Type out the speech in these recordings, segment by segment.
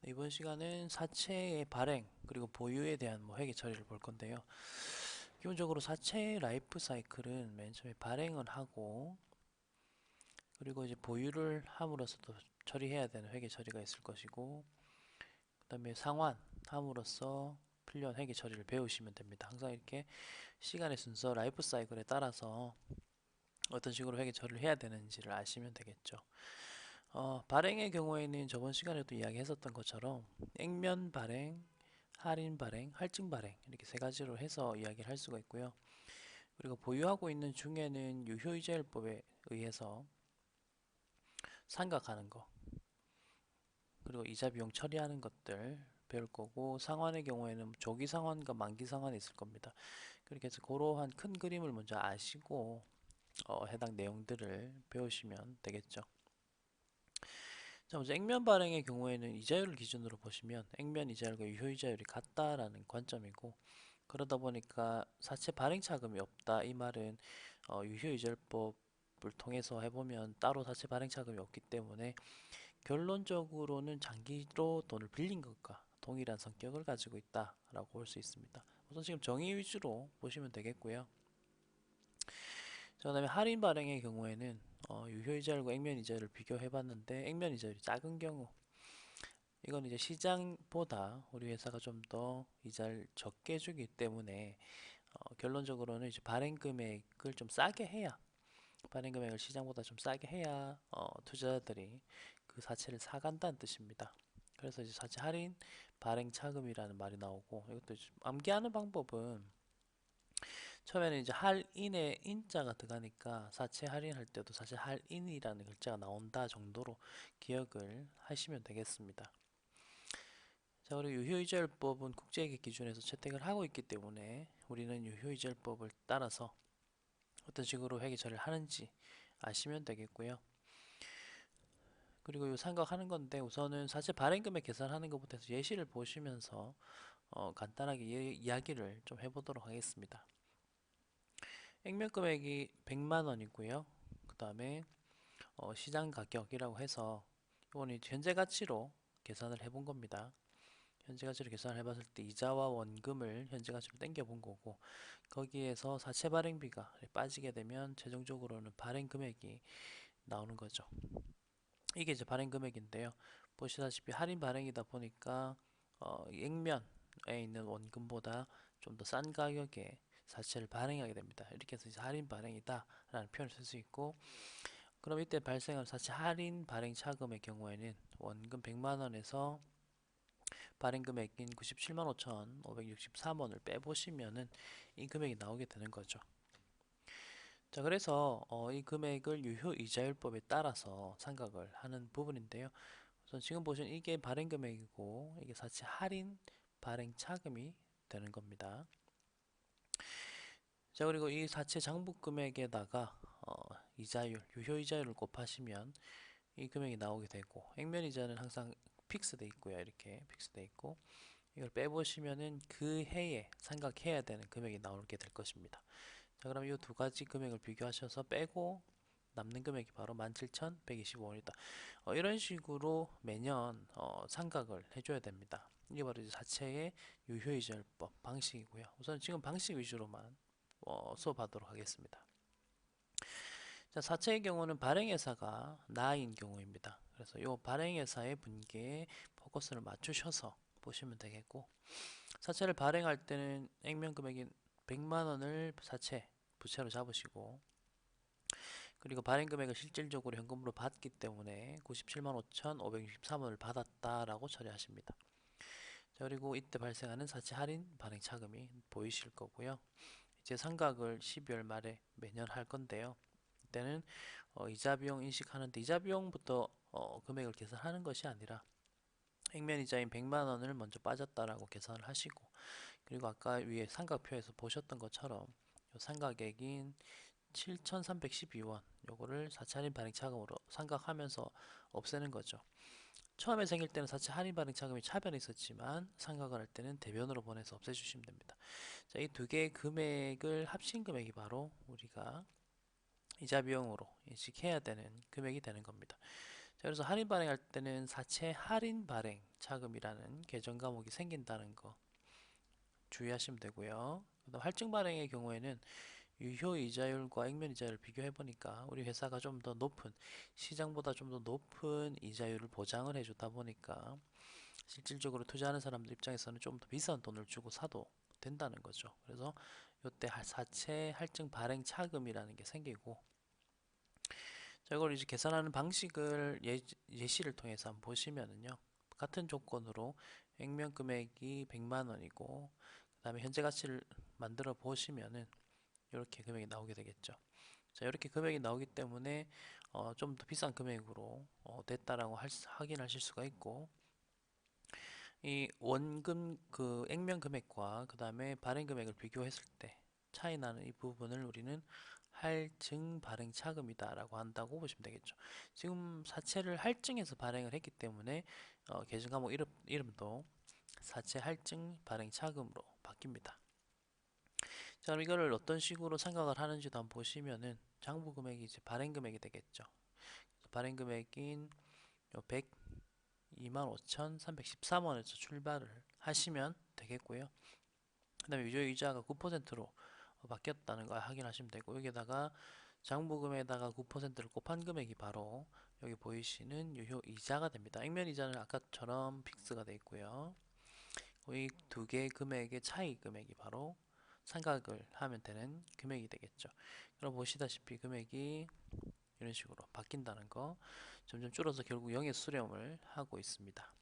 이번 시간은 사채의 발행 그리고 보유에 대한 회계 처리를 볼 건데요. 기본적으로 사채의 라이프 사이클은 맨 처음에 발행을 하고 그리고 이제 보유를 함으로써 또 처리해야 되는 회계 처리가 있을 것이고, 그다음에 상환함으로써 필요한 회계 처리를 배우시면 됩니다. 항상 이렇게 시간의 순서, 라이프 사이클에 따라서 어떤 식으로 회계 처리를 해야 되는지를 아시면 되겠죠. 발행의 경우에는 저번 시간에도 이야기했었던 것처럼 액면 발행, 할인 발행, 할증 발행 이렇게 세 가지로 해서 이야기를 할 수가 있고요. 그리고 보유하고 있는 중에는 유효이자율법에 의해서 상각하는 거, 그리고 이자 비용 처리하는 것들 배울 거고, 상환의 경우에는 조기 상환과 만기 상환이 있을 겁니다. 그렇게 해서 그러한 큰 그림을 먼저 아시고 해당 내용들을 배우시면 되겠죠. 자, 먼저 액면 발행의 경우에는 이자율을 기준으로 보시면 액면 이자율과 유효 이자율이 같다라는 관점이고, 그러다 보니까 사채 발행 차금이 없다 이 말은 유효 이자율법을 통해서 해보면 따로 사채 발행 차금이 없기 때문에 결론적으로는 장기로 돈을 빌린 것과 동일한 성격을 가지고 있다라고 볼 수 있습니다. 우선 지금 정의 위주로 보시면 되겠고요. 자, 그다음에 할인 발행의 경우에는 유효 이자율과 액면 이자율을 비교해 봤는데, 액면 이자율이 작은 경우, 이건 이제 시장보다 우리 회사가 좀 더 이자를 적게 주기 때문에 결론적으로는 이제 발행 금액을 좀 싸게 해야, 발행 금액을 시장보다 좀 싸게 해야 투자자들이 그 사채를 사간다는 뜻입니다. 그래서 이제 사채 할인 발행 차금이라는 말이 나오고, 이것도 암기하는 방법은 처음에는 이제 할인에 인자가 들어가니까 사채 할인할 때도 사실 할인이라는 글자가 나온다 정도로 기억을 하시면 되겠습니다. 자, 그리고 유효이자율법은 국제회계 기준에서 채택을 하고 있기 때문에 우리는 유효이자율법을 따라서 어떤 식으로 회계 처리를 하는지 아시면 되겠고요. 그리고 이 생각하는 건데, 우선은 사실 발행금액 계산하는 것부터 해서 예시를 보시면서 간단하게 이야기를 좀 해보도록 하겠습니다. 액면 금액이 100만 원이고요. 그 다음에 시장 가격이라고 해서 이거는 현재 가치로 계산을 해본 겁니다. 현재 가치로 계산을 해봤을 때 이자와 원금을 현재 가치로 땡겨 본 거고, 거기에서 사채 발행비가 빠지게 되면 최종적으로는 발행 금액이 나오는 거죠. 이게 이제 발행 금액인데요. 보시다시피 할인 발행이다 보니까 액면에 있는 원금보다 좀 더 싼 가격에 사채를 발행하게 됩니다. 이렇게 해서 이제 할인 발행이다 라는 표현을 쓸 수 있고, 그럼 이때 발생한 사채 할인 발행 차금의 경우에는 원금 100만 원에서 발행 금액인 97만 5,563원을 빼보시면은 이 금액이 나오게 되는 거죠. 자, 그래서 이 금액을 유효이자율법에 따라서 상각을 하는 부분인데요. 우선 지금 보시면 이게 발행 금액이고, 이게 사채 할인 발행 차금이 되는 겁니다. 자, 그리고 이 사채 장부 금액에다가 이자율, 유효이자율을 곱하시면 이 금액이 나오게 되고, 액면 이자는 항상 픽스돼 있고요. 이렇게 픽스돼 있고, 이걸 빼보시면은 그 해에 상각해야 되는 금액이 나오게 될 것입니다. 자, 그럼 이 두 가지 금액을 비교하셔서 빼고 남는 금액이 바로 17,125원이다. 이런 식으로 매년 상각을 해줘야 됩니다. 이게 바로 이제 자체의 유효이자율법 방식이고요. 우선 지금 방식 위주로만 수업하도록 하겠습니다. 자, 사채의 경우는 발행회사가 나인 경우입니다. 그래서 이 발행회사의 분기에 포커스를 맞추셔서 보시면 되겠고, 사채를 발행할 때는 액면 금액인 100만 원을 사채 부채로 잡으시고, 그리고 발행 금액을 실질적으로 현금으로 받기 때문에 97만 5,563원을 받았다라고 처리하십니다. 자, 그리고 이때 발생하는 사채 할인 발행 차금이 보이실 거고요. 이제 상각을 12월 말에 매년 할 건데요. 이때는 이자 비용 인식하는데, 이자 비용부터 금액을 계산하는 것이 아니라 액면 이자인 100만 원을 먼저 빠졌다라고 계산을 하시고, 그리고 아까 위에 삼각표에서 보셨던 것처럼 상가액인 7,312원 요거를 사채 할인 발행 차금으로 상각하면서 없애는 거죠. 처음에 생길 때는 사채 할인 발행 차금이 차변에 있었지만 상각을 할 때는 대변으로 보내서 없애주시면 됩니다. 자, 이 두 개의 금액을 합친 금액이 바로 우리가 이자 비용으로 인식해야 되는 금액이 되는 겁니다. 그래서 할인 발행할 때는 사채 할인 발행 차금이라는 계정 과목이 생긴다는 거 주의하시면 되고요. 그다음 할증 발행의 경우에는 유효 이자율과 액면 이자율을 비교해 보니까 우리 회사가 좀 더 높은, 시장보다 좀 더 높은 이자율을 보장을 해주다 보니까 실질적으로 투자하는 사람들 입장에서는 좀 더 비싼 돈을 주고 사도 된다는 거죠. 그래서 이때 사채 할증 발행 차금이라는 게 생기고, 자, 이걸 이제 계산하는 방식을 예시를 통해서 한번 보시면은요. 같은 조건으로 액면 금액이 100만 원이고 그 다음에 현재 가치를 만들어 보시면은 이렇게 금액이 나오게 되겠죠. 자, 이렇게 금액이 나오기 때문에 좀 더 비싼 금액으로 됐다라고 확인하실 수가 있고, 이 원금 그 액면 금액과 그 다음에 발행 금액을 비교했을 때 차이 나는 이 부분을 우리는 할증 발행 차금이다라고 한다고 보시면 되겠죠. 지금 사채를 할증해서 발행을 했기 때문에 계정 과목 이름도 사채 할증 발행 차금으로 바뀝니다. 자, 그럼 이거를 어떤 식으로 생각을 하는지도 한번 보시면은 장부 금액이 이제 발행 금액이 되겠죠. 발행 금액인 102만 5,313원에서 출발을 하시면 되겠고요. 그 다음에 유효이자가 9%로 바뀌었다는 걸 확인하시면 되고, 여기에다가 장부금에다가 9%를 곱한 금액이 바로 여기 보이시는 유효이자가 됩니다. 액면이자는 아까처럼 픽스가 되어 있고요. 이 두 개의 금액의 차이 금액이 바로 생각을 하면 되는 금액이 되겠죠. 그럼 보시다시피 금액이 이런 식으로 바뀐다는 거, 점점 줄어서 결국 0에 수렴을 하고 있습니다.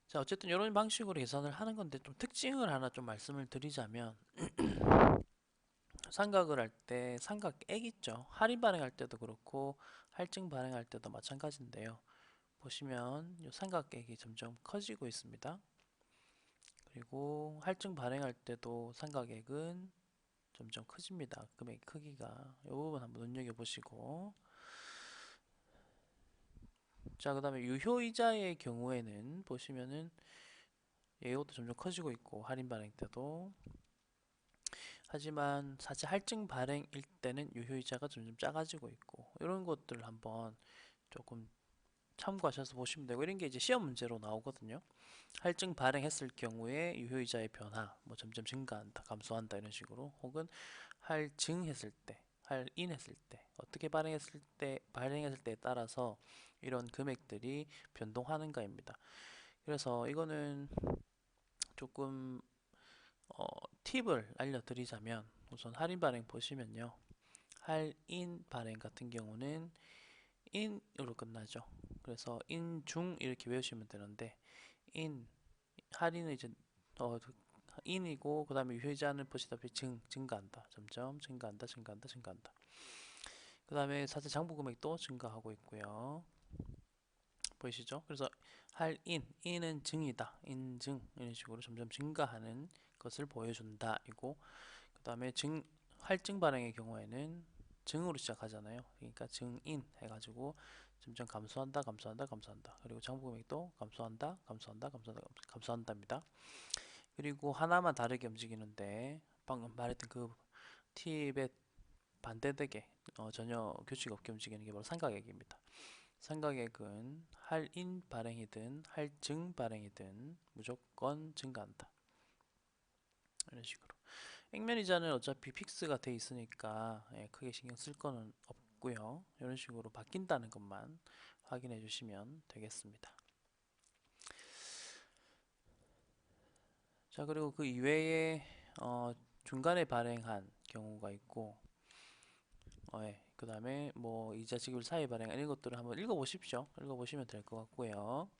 자, 어쨌든 이런 방식으로 계산을 하는 건데, 좀 특징을 하나 좀 말씀을 드리자면, 상각을 할 때 상각액 있죠. 할인 발행할 때도 그렇고 할증 발행할 때도 마찬가지인데요. 보시면 이 삼각액이 점점 커지고 있습니다. 그리고 할증 발행할 때도 삼각액은 점점 커집니다. 금액 크기가. 이 부분 한번 눈여겨보시고, 자, 그 다음에 유효이자의 경우에는 보시면은 이것도 점점 커지고 있고, 할인 발행 때도. 하지만 사실 할증 발행일 때는 유효이자가 점점 작아지고 있고, 이런 것들을 한번 조금 참고하셔서 보시면 되고, 이런 게 이제 시험 문제로 나오거든요. 할증 발행했을 경우에 유효이자의 변화, 뭐 점점 증가한다, 감소한다 이런 식으로, 혹은 할증했을 때, 할인했을 때, 어떻게 발행했을 때에 따라서 이런 금액들이 변동하는가입니다. 그래서 이거는 조금 팁을 알려드리자면, 우선 할인 발행 보시면요, 할인 발행 같은 경우는 인으로 끝나죠. 그래서 인중 이렇게 외우시면 되는데, 인 할인은 이제 인이고, 그 다음에 유효이자는 보시다시피 증가한다, 점점 증가한다. 그 다음에 사실 장부 금액도 증가하고 있고요. 보이시죠? 그래서 인은 증이다, 인증 이런 식으로 점점 증가하는 것을 보여준다 이고, 그 다음에 할증 발행의 경우에는 증으로 시작하잖아요. 그러니까 증인 해가지고 점점 감소한다. 그리고 장부 금액도 감소한답니다. 그리고 하나만 다르게 움직이는데, 방금 말했던 그 팁에 반대되게 전혀 규칙 없게 움직이는 게 바로 삼각액입니다. 삼각액은 할인 발행이든 할증 발행이든 무조건 증가한다. 이런 식으로. 액면이자는 어차피 픽스가 돼 있으니까 크게 신경 쓸 거는 없고요. 이런 식으로 바뀐다는 것만 확인해 주시면 되겠습니다. 자, 그리고 그 이외에 중간에 발행한 경우가 있고, 그 다음에 뭐 이자 지급 사이 발행한 이런 것들을 한번 읽어보십시오. 읽어보시면 될 것 같고요.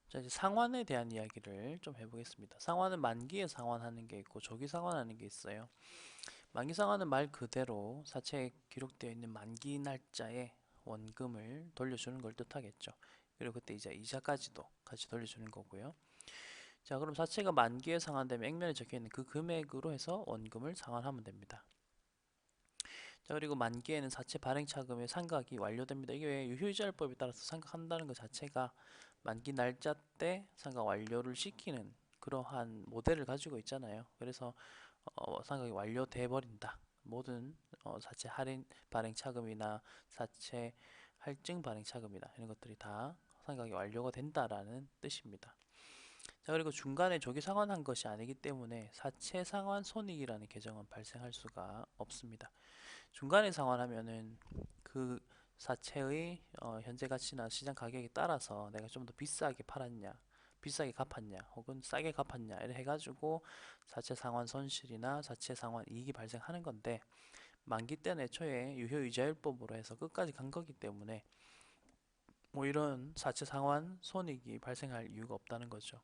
자, 이제 상환에 대한 이야기를 좀 해보겠습니다. 상환은 만기에 상환하는 게 있고 조기 상환하는 게 있어요. 만기 상환은 말 그대로 사채에 기록되어 있는 만기 날짜에 원금을 돌려주는 걸 뜻하겠죠. 그리고 그때 이제 이자까지도 같이 돌려주는 거고요. 자, 그럼 사채가 만기에 상환되면 액면에 적혀있는 그 금액으로 해서 원금을 상환하면 됩니다. 자, 그리고 만기에는 사채 발행 차금의 상각이 완료됩니다. 이게 유효이자율법에 따라서 상각한다는 것 자체가 만기 날짜 때 상각 완료를 시키는 그러한 모델을 가지고 있잖아요. 그래서 상각이 완료돼 버린다. 모든 사채 할인 발행 차금이나 사채 할증 발행 차금이나 이런 것들이 다 상각이 완료가 된다라는 뜻입니다. 자, 그리고 중간에 조기 상환한 것이 아니기 때문에 사채 상환 손익이라는 계정은 발생할 수가 없습니다. 중간에 상환하면은 그 사채의 현재 가치나 시장 가격에 따라서 내가 좀 더 비싸게 팔았냐, 비싸게 갚았냐, 혹은 싸게 갚았냐 이래 해가지고 사채 상환 손실이나 사채 상환 이익이 발생하는 건데, 만기 때는 애초에 유효이자율법으로 해서 끝까지 간 거기 때문에 뭐 이런 사채 상환 손익이 발생할 이유가 없다는 거죠.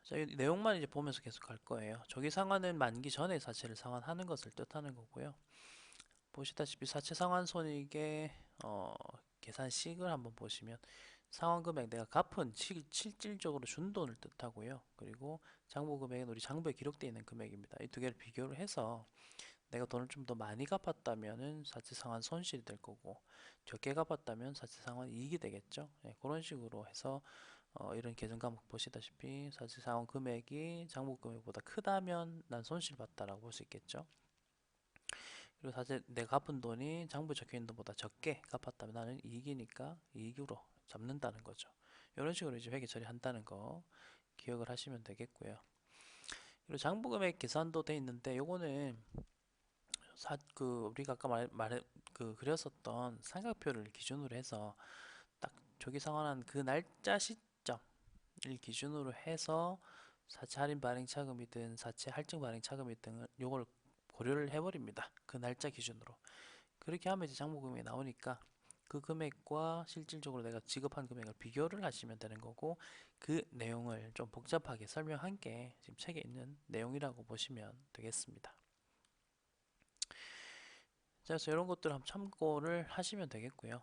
자, 이 내용만 이제 보면서 계속 갈 거예요. 조기 상환은 만기 전에 사채를 상환하는 것을 뜻하는 거고요. 보시다시피 사채 상환 손익의 계산식을 한번 보시면, 상환 금액 내가 갚은 실질적으로 준 돈을 뜻하고요. 그리고 장부 금액은 우리 장부에 기록되어 있는 금액입니다. 이 두 개를 비교를 해서 내가 돈을 좀 더 많이 갚았다면은 사채 상환 손실이 될 거고, 적게 갚았다면 사채 상환 이익이 되겠죠. 네, 그런 식으로 해서 이런 계정 과목 보시다시피 사채 상환 금액이 장부 금액보다 크다면 난 손실 봤다라고 볼 수 있겠죠. 그리고 사실 내가 갚은 돈이 장부에 적혀있는 돈보다 적게 갚았다면 나는 이익이니까 이익으로 잡는다는 거죠. 이런 식으로 이제 회계 처리한다는 거 기억을 하시면 되겠고요. 그리고 장부 금액 계산도 돼 있는데, 요거는 우리가 아까 그렸었던 삼각표를 기준으로 해서 딱 조기 상환한 그 날짜 시점을 기준으로 해서 사채 할인 발행 차금이든 사채 할증 발행 차금이든 요걸 고려를 해버립니다. 그 날짜 기준으로. 그렇게 하면 이제 장부 금액이 나오니까 그 금액과 실질적으로 내가 지급한 금액을 비교를 하시면 되는 거고, 그 내용을 좀 복잡하게 설명한 게 지금 책에 있는 내용이라고 보시면 되겠습니다. 자, 그래서 이런 것들 한번 참고를 하시면 되겠고요.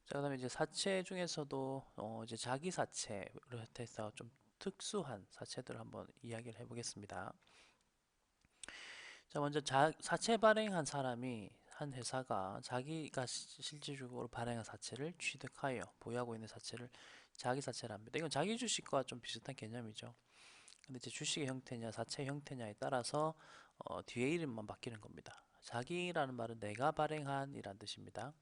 자, 그다음에 이제 사채 중에서도 이제 자기 사채로 해서 좀 특수한 사채들을 한번 이야기를 해보겠습니다. 자, 먼저 사채 발행한 사람이, 한 회사가 자기가 실질적으로 발행한 사채를 취득하여 보유하고 있는 사채를 자기 사채라 합니다. 이건 자기 주식과 좀 비슷한 개념이죠. 근데 이제 주식의 형태냐 사채 형태냐에 따라서 뒤에 이름만 바뀌는 겁니다. 자기라는 말은 내가 발행한 이란 뜻입니다.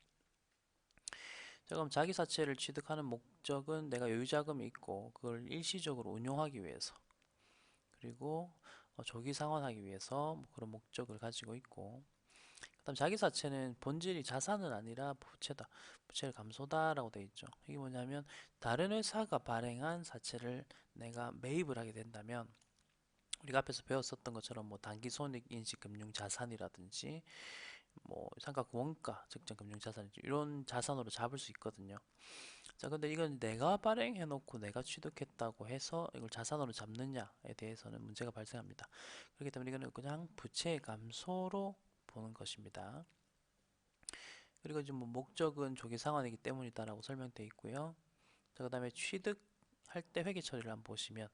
자, 그럼 자기 사채를 취득하는 목적은 내가 여유자금이 있고 그걸 일시적으로 운용하기 위해서, 그리고 조기 상환하기 위해서 뭐 그런 목적을 가지고 있고, 그다음 자기 사채는 본질이 자산은 아니라 부채다, 부채를 감소다라고 되어 있죠. 이게 뭐냐면, 다른 회사가 발행한 사채를 내가 매입을 하게 된다면, 우리가 앞에서 배웠었던 것처럼 뭐 단기 손익 인식 금융 자산이라든지 뭐 삼각 원가 측정 금융 자산, 이런 자산으로 잡을 수 있거든요. 자, 근데 이건 내가 발행해 놓고 내가 취득했다고 해서 이걸 자산으로 잡느냐에 대해서는 문제가 발생합니다. 그렇기 때문에 이거는 그냥 부채 감소로 보는 것입니다. 그리고 이제 뭐 목적은 조기 상환이기 때문이다라고 설명되어 있고요. 자, 그다음에 취득할 때 회계 처리를 한번 보시면,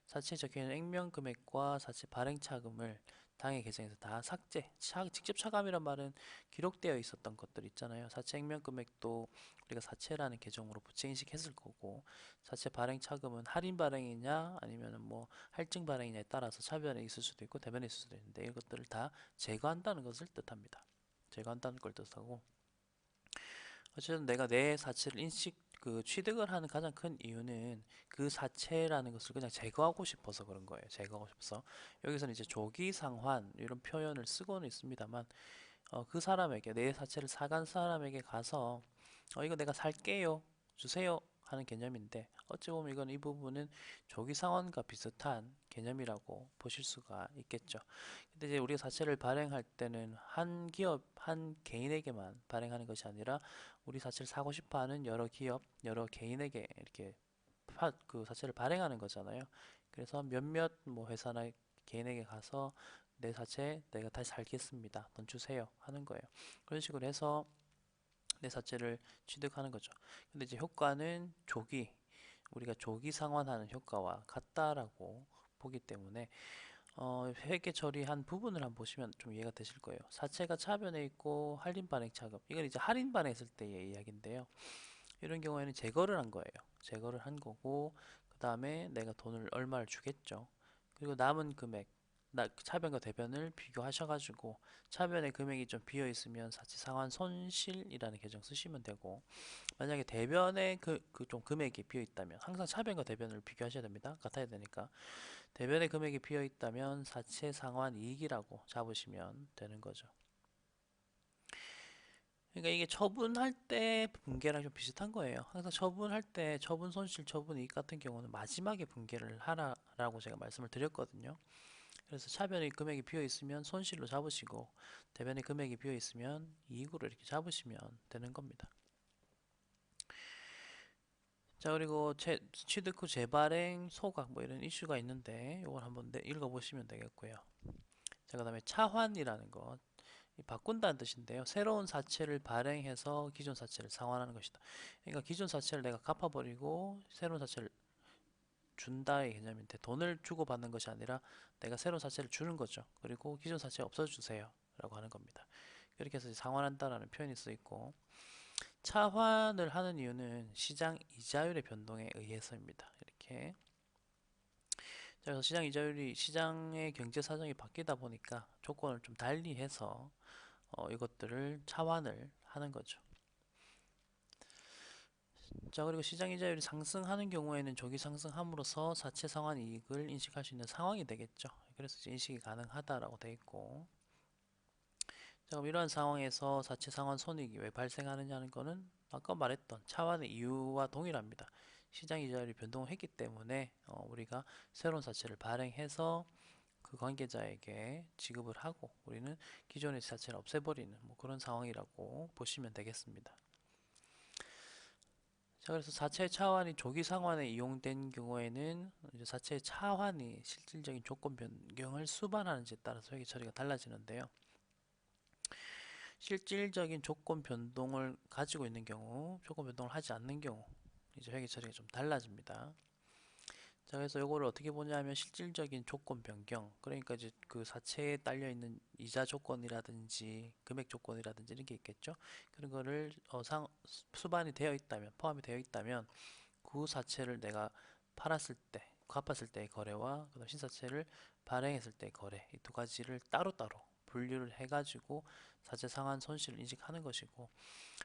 사채에 적혀있는 액면 금액과 사채 발행 차금을 당해 계정에서 다 삭제, 직접 차감이란 말은 기록되어 있었던 것들 있잖아요. 사채 액면 금액도 우리가 사채라는 계정으로 부채 인식했을 거고, 사채 발행 차금은 할인 발행이냐 아니면 뭐 할증 발행이냐에 따라서 차변에 있을 수도 있고 대변에 있을 수도 있는데, 이것들을 다 제거한다는 것을 뜻합니다. 제거한다는 걸 뜻하고, 어쨌든 내가 내 사채를 취득을 하는 가장 큰 이유는 그 사채라는 것을 그냥 제거하고 싶어서 그런 거예요. 제거하고 싶어서. 여기서는 이제 조기 상환 이런 표현을 쓰고는 있습니다만, 그 사람에게, 내 사채를 사간 사람에게 가서 이거 내가 살게요, 주세요 하는 개념인데, 어찌 보면 이건, 이 부분은 조기 상환과 비슷한 개념이라고 보실 수가 있겠죠. 근데 이제 우리가 사채를 발행할 때는 한 기업, 한 개인에게만 발행하는 것이 아니라 우리 사채를 사고 싶어하는 여러 기업, 여러 개인에게 이렇게 그 사채를 발행하는 거잖아요. 그래서 몇몇 뭐 회사나 개인에게 가서 내 사채 내가 다시 살겠습니다, 돈 주세요 하는 거예요. 그런 식으로 해서 내 사채를 취득하는 거죠. 근데 이제 효과는 우리가 조기 상환하는 효과와 같다라고 보기 때문에 회계 처리한 부분을 한번 보시면 좀 이해가 되실 거예요. 사채가 차변에 있고 할인 발행 차금, 이건 이제 할인 발행했을 때의 이야기인데요. 이런 경우에는 제거를 한 거예요. 제거를 한 거고, 그 다음에 내가 돈을 얼마를 주겠죠. 그리고 남은 금액, 차변과 대변을 비교하셔가지고 차변의 금액이 좀 비어 있으면 사치상환 손실이라는 계정 쓰시면 되고, 만약에 대변에 좀 금액이 비어 있다면 항상 차변과 대변을 비교하셔야 됩니다. 같아야 되니까. 대변의 금액이 비어 있다면 사채상환 이익이라고 잡으시면 되는 거죠. 그러니까 이게 처분할 때 분계랑 좀 비슷한 거예요. 항상 처분할 때 처분 손실, 처분 이익 같은 경우는 마지막에 분계를 하라라고 제가 말씀을 드렸거든요. 그래서 차변의 금액이 비어 있으면 손실로 잡으시고, 대변의 금액이 비어 있으면 이익으로 이렇게 잡으시면 되는 겁니다. 자, 그리고 취득 후 재발행, 소각 뭐 이런 이슈가 있는데 이걸 한번 읽어보시면 되겠고요. 자, 그 다음에 차환이라는 것, 바꾼다는 뜻인데요. 새로운 사채를 발행해서 기존 사채를 상환하는 것이다. 그러니까 기존 사채를 내가 갚아버리고 새로운 사채를 준다의 개념인데, 돈을 주고받는 것이 아니라 내가 새로운 사채를 주는 거죠. 그리고 기존 사채 없어주세요 라고 하는 겁니다. 그렇게 해서 상환한다라는 표현이 쓰여있고, 차환을 하는 이유는 시장 이자율의 변동에 의해서입니다. 이렇게. 그래서 시장 이자율이, 시장의 경제 사정이 바뀌다 보니까 조건을 좀 달리 해서 이것들을 차환을 하는 거죠. 자, 그리고 시장 이자율이 상승하는 경우에는 조기 상승함으로써 자체 상환 이익을 인식할 수 있는 상황이 되겠죠. 그래서 이제 인식이 가능하다라고 되어 있고, 자, 그럼 이러한 상황에서 자체 상환 손익이 왜 발생하느냐는 거는 아까 말했던 차환의 이유와 동일합니다. 시장 이자율이 변동을 했기 때문에 우리가 새로운 자체를 발행해서 그 관계자에게 지급을 하고, 우리는 기존의 자체를 없애버리는 뭐 그런 상황이라고 보시면 되겠습니다. 자, 그래서 자체 차환이 조기 상환에 이용된 경우에는 이제 자체 차환이 실질적인 조건 변경을 수반하는지에 따라서 회계 처리가 달라지는데요. 실질적인 조건 변동을 가지고 있는 경우, 조건 변동을 하지 않는 경우, 이제 회계 처리가 좀 달라집니다. 자, 그래서 이거를 어떻게 보냐면 실질적인 조건 변경, 그러니까 이제 그 사채에 딸려 있는 이자 조건이라든지 금액 조건이라든지 이런 게 있겠죠. 그런 거를 수반이 되어 있다면, 포함이 되어 있다면, 그 사채를 내가 팔았을 때, 갚았을 때의 거래와 그다음 신사채를 발행했을 때의 거래, 이 두 가지를 따로따로 분류를 해가지고 사채 상환 손실을 인식하는 것이고,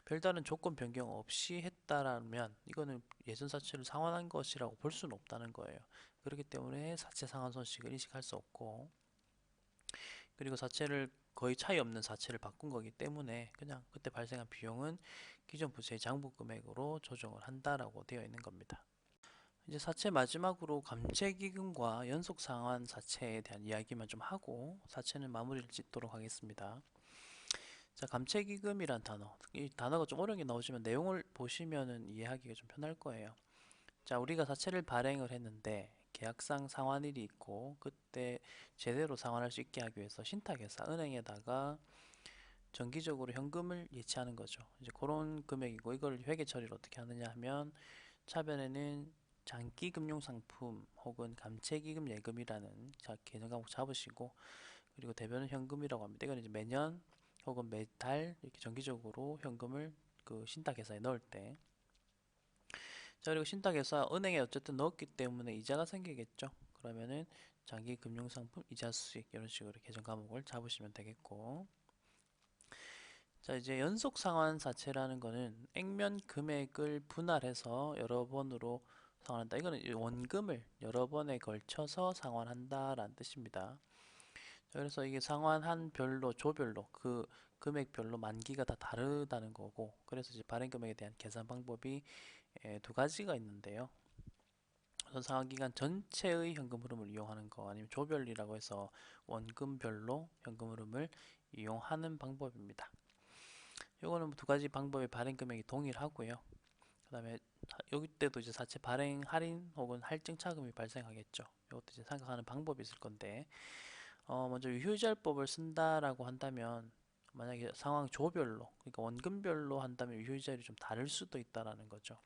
별다른 조건 변경 없이 했다라면 이거는 예전 사채를 상환한 것이라고 볼 수는 없다는 거예요. 그렇기 때문에 사채 상환 손실을 인식할 수 없고, 그리고 사채를 거의 차이 없는 사채를 바꾼 거기 때문에 그냥 그때 발생한 비용은 기존 부채의 장부 금액으로 조정을 한다라고 되어 있는 겁니다. 이제 사채 마지막으로 감채기금과 연속 상환 사채에 대한 이야기만 좀 하고 사채는 마무리를 짓도록 하겠습니다. 자, 감채기금이란 단어, 이 단어가 좀 어려운 게 나오지만 내용을 보시면은 이해하기가 좀 편할 거예요. 자, 우리가 사채를 발행을 했는데 계약상 상환일이 있고, 그때 제대로 상환할 수 있게 하기 위해서 신탁회사, 은행에다가 정기적으로 현금을 예치하는 거죠. 이제 그런 금액이고, 이걸 회계 처리를 어떻게 하느냐 하면 차변에는 장기금융상품 혹은 감채기금 예금이라는 개념 과목 잡으시고, 그리고 대변은 현금이라고 합니다. 이건 이제 매년 혹은 매달 이렇게 정기적으로 현금을 그 신탁회사에 넣을 때, 자, 그리고 신탁회사 은행에 어쨌든 넣었기 때문에 이자가 생기겠죠. 그러면은 장기금융상품 이자 수익 이런 식으로 계정 과목을 잡으시면 되겠고, 자, 이제 연속 상환 사채라는 거는 액면 금액을 분할해서 여러 번으로 상환한다. 이거는 원금을 여러 번에 걸쳐서 상환한다라는 뜻입니다. 자, 그래서 이게 상환한 별로, 조별로 그 금액별로 만기가 다 다르다는 거고, 그래서 이제 발행 금액에 대한 계산 방법이 두 가지가 있는데요. 우선 상환기간 전체의 현금 흐름을 이용하는 거, 아니면 조별이라고 해서 원금별로 현금 흐름을 이용하는 방법입니다. 요거는 두 가지 방법의 발행 금액이 동일하고요. 그 다음에 여기 때도 이제 사채 발행 할인 혹은 할증 차금이 발생하겠죠. 이것도 이제 생각하는 방법이 있을 건데, 먼저 유효이자율법을 쓴다라고 한다면, 만약에 상황 조별로, 그러니까 원금별로 한다면 유효이자율이 좀 다를 수도 있다라는 거죠.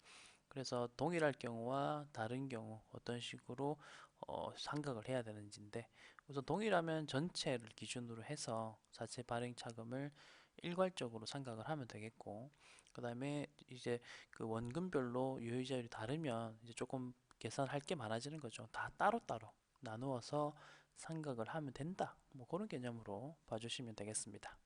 그래서 동일할 경우와 다른 경우 어떤 식으로 상각을 해야 되는지인데, 우선 동일하면 전체를 기준으로 해서 자체 발행 차금을 일괄적으로 상각을 하면 되겠고, 그 다음에 이제 그 원금별로 유효이자율이 다르면 이제 조금 계산할 게 많아지는 거죠. 다 따로따로 나누어서 상각을 하면 된다. 뭐 그런 개념으로 봐주시면 되겠습니다.